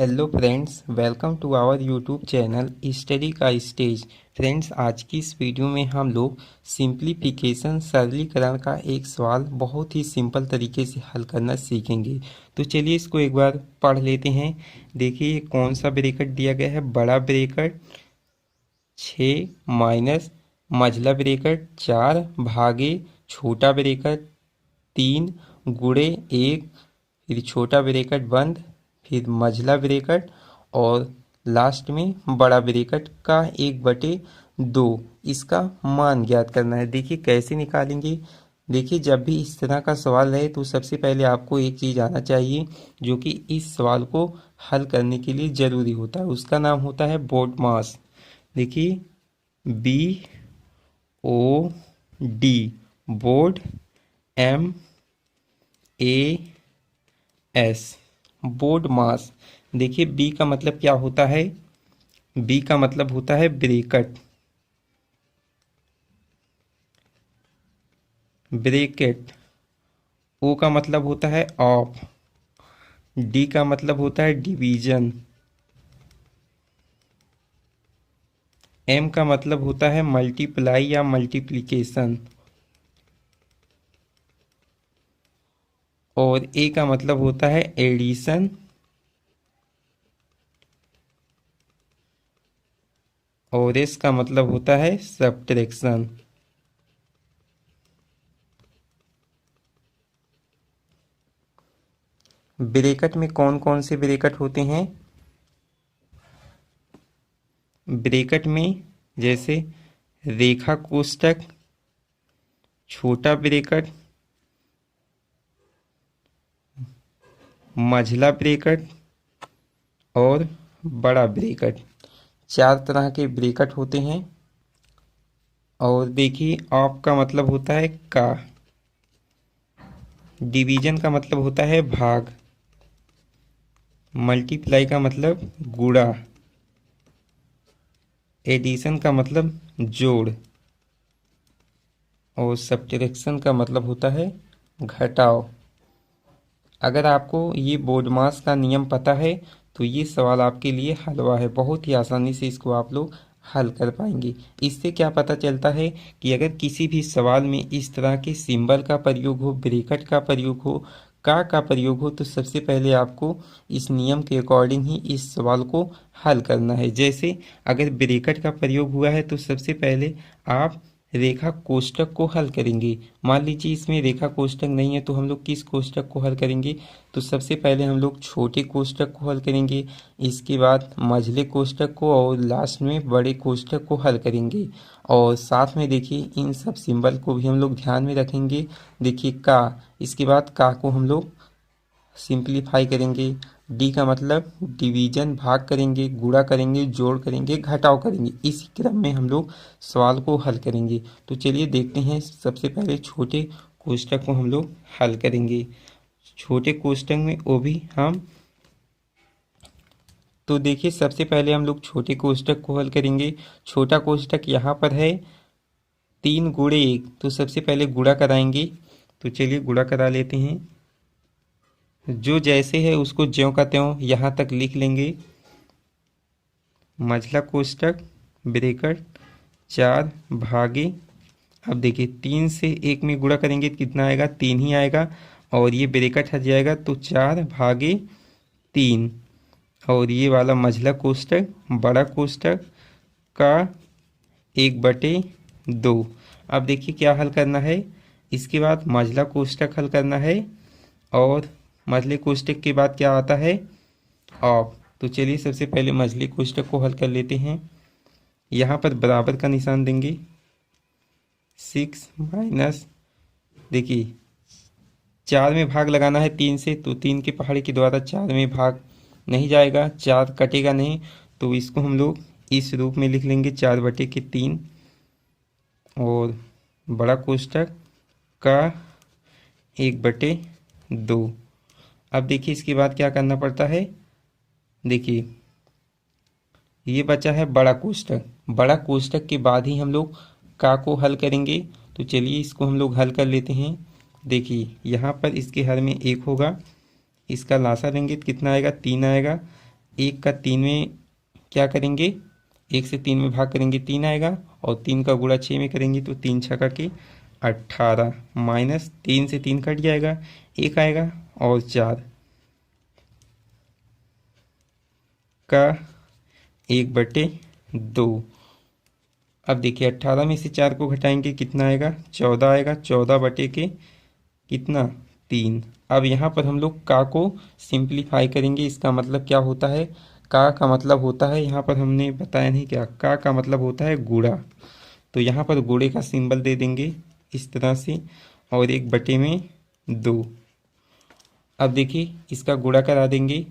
Hello friends, welcome to our YouTube channel study का stage. Friends, आज की इस वीडियो में हम लोग सिंप्लीफिकेशन सरलीकरण का एक सवाल बहुत ही सिंपल तरीके से हल करना सीखेंगे। तो चलिए इसको एक बार पढ़ लेते हैं। देखिए कौन सा ब्रैकेट दिया गया है। बड़ा ब्रैकेट 6 माइनस मझला ब्रैकेट 4 भागे छोटा ब्रैकेट 3 गुणे 1, फिर छोटा ब्रैकेट बंद, फिर मझला ब्रैकेट और लास्ट में बड़ा ब्रैकेट का 1/2। इसका मान ज्ञात करना है। देखिए कैसे निकालेंगे। देखिए जब भी इस तरह का सवाल रहे तो सबसे पहले आपको एक चीज़ आना चाहिए जो कि इस सवाल को हल करने के लिए ज़रूरी होता है। उसका नाम होता है बोर्ड मास। देखिए BOD बोर्ड, MAS बोर्ड मास। देखिए बी का मतलब क्या होता है। बी का मतलब होता है ब्रैकेट, ब्रैकेट। ओ का मतलब होता है ऑफ। डी का मतलब होता है डिवीजन। एम का मतलब होता है मल्टीप्लाई या मल्टीप्लिकेशन। और ए का मतलब होता है एडिशन। और एस का मतलब होता है सब्ट्रैक्शन। ब्रैकेट में कौन कौन से ब्रैकेट होते हैं। ब्रैकेट में जैसे रेखा कोष्ठक, छोटा ब्रैकेट, मझला ब्रैकेट और बड़ा ब्रैकेट, 4 तरह के ब्रैकेट होते हैं। और देखिए ऑफ का मतलब होता है का, डिवीजन का मतलब होता है भाग, मल्टीप्लाई का मतलब गुणा, एडिशन का मतलब जोड़ और सब्ट्रैक्शन का मतलब होता है घटाव। अगर आपको ये बोर्ड मास का नियम पता है तो ये सवाल आपके लिए हलवा है। बहुत ही आसानी से इसको आप लोग हल कर पाएंगे। इससे क्या पता चलता है कि अगर किसी भी सवाल में इस तरह के सिंबल का प्रयोग हो, ब्रैकेट का प्रयोग हो, का प्रयोग हो, तो सबसे पहले आपको इस नियम के अकॉर्डिंग ही इस सवाल को हल करना है। जैसे अगर ब्रैकेट का प्रयोग हुआ है तो सबसे पहले आप रेखा कोष्ठक को हल करेंगे। मान लीजिए इसमें रेखा कोष्ठक नहीं है तो हम लोग किस कोष्ठक को हल करेंगे। तो सबसे पहले हम लोग छोटे कोष्ठक को हल करेंगे, इसके बाद मझले कोष्ठक को और लास्ट में बड़े कोष्ठक को हल करेंगे। और साथ में देखिए इन सब सिंबल को भी हम लोग ध्यान में रखेंगे। देखिए का, इसके बाद का को हम लोग सिंप्लीफाई करेंगे। डी का मतलब डिवीजन, भाग करेंगे, गुणा करेंगे, जोड़ करेंगे, घटाव करेंगे। इसी क्रम में हम लोग सवाल को हल करेंगे। तो चलिए देखते हैं। सबसे पहले छोटे कोष्ठक को हम लोग हल करेंगे। छोटे कोष्ठक में वो भी हम, तो देखिए सबसे पहले हम लोग छोटे कोष्ठक को हल करेंगे। छोटा कोष्ठक यहाँ पर है 3 गुणे 1, तो सबसे पहले गुणा कराएंगे। तो चलिए गुणा करा लेते हैं। जो जैसे है उसको ज्यों का त्यों यहाँ तक लिख लेंगे। मझला कोष्ठक ब्रैकेट 4 भागे, अब देखिए 3 से 1 में गुणा करेंगे तो कितना आएगा, 3 ही आएगा। और ये ब्रैकेट हट जाएगा तो 4 भागे 3। और ये वाला मझला कोष्ठक, बड़ा कोष्ठक का 1/2। अब देखिए क्या हल करना है। इसके बाद मझला कोष्ठक हल करना है और मझले कोष्ठक के बाद क्या आता है, ऑफ। तो चलिए सबसे पहले मझले कोष्ठक को हल कर लेते हैं। यहाँ पर बराबर का निशान देंगे। 6 माइनस, देखिए 4 में भाग लगाना है 3 से, तो 3 के पहाड़े के द्वारा 4 में भाग नहीं जाएगा, 4 कटेगा नहीं। तो इसको हम लोग इस रूप में लिख लेंगे 4/3। और बड़ा कोष्ठक का 1/2। अब देखिए इसके बाद क्या करना पड़ता है। देखिए ये बचा है बड़ा कोष्ठक। बड़ा कोष्ठक के बाद ही हम लोग का को हल करेंगे। तो चलिए इसको हम लोग हल कर लेते हैं। देखिए यहाँ पर इसके हर में 1 होगा, इसका लासा लेंगे तो कितना आएगा, 3 आएगा। 1 का 3 में क्या करेंगे, 1 से 3 में भाग करेंगे 3 आएगा, और 3 का गुणा 6 में करेंगे तो 3 छक्का के 18, माइनस 3 से 3 कट जाएगा, 1 आएगा, और 4 का 1/2। अब देखिए 18 में से 4 को घटाएंगे कितना आएगा, 14 आएगा, 14 बटे के कितना, 3। अब यहाँ पर हम लोग का को सिंप्लीफाई करेंगे। इसका मतलब क्या होता है, का मतलब होता है, यहाँ पर हमने बताया नहीं क्या, का मतलब होता है गुणा। तो यहाँ पर गुणे का सिंबल दे देंगे इस तरह से, और 1/2। अब देखिए इसका गुणा करा देंगे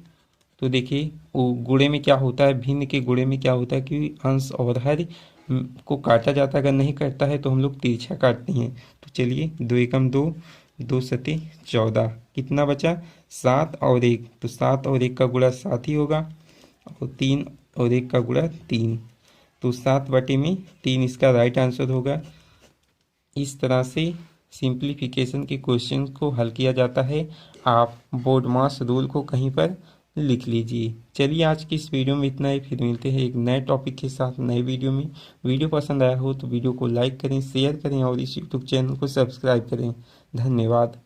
तो देखिए वो गुणे में क्या होता है, भिन्न के गुणे में क्या होता है कि अंश और हर को काटा जाता है। अगर नहीं कटता है तो हम लोग तिरछा काटते हैं। तो चलिए 2 एकम 2, 2 सते 14, कितना बचा, 7 और 1, तो 7 और 1 का गुणा 7 ही होगा, और 3 और 1 का गुणा 3, तो 7/3 इसका राइट आंसर होगा। इस तरह से सिंप्लीफिकेशन के क्वेश्चन को हल किया जाता है। आप बोर्ड मास रूल को कहीं पर लिख लीजिए। चलिए आज की इस वीडियो में इतना ही, फिर मिलते हैं एक नए टॉपिक के साथ नए वीडियो में। वीडियो पसंद आया हो तो वीडियो को लाइक करें, शेयर करें और इस यूट्यूब चैनल को सब्सक्राइब करें। धन्यवाद।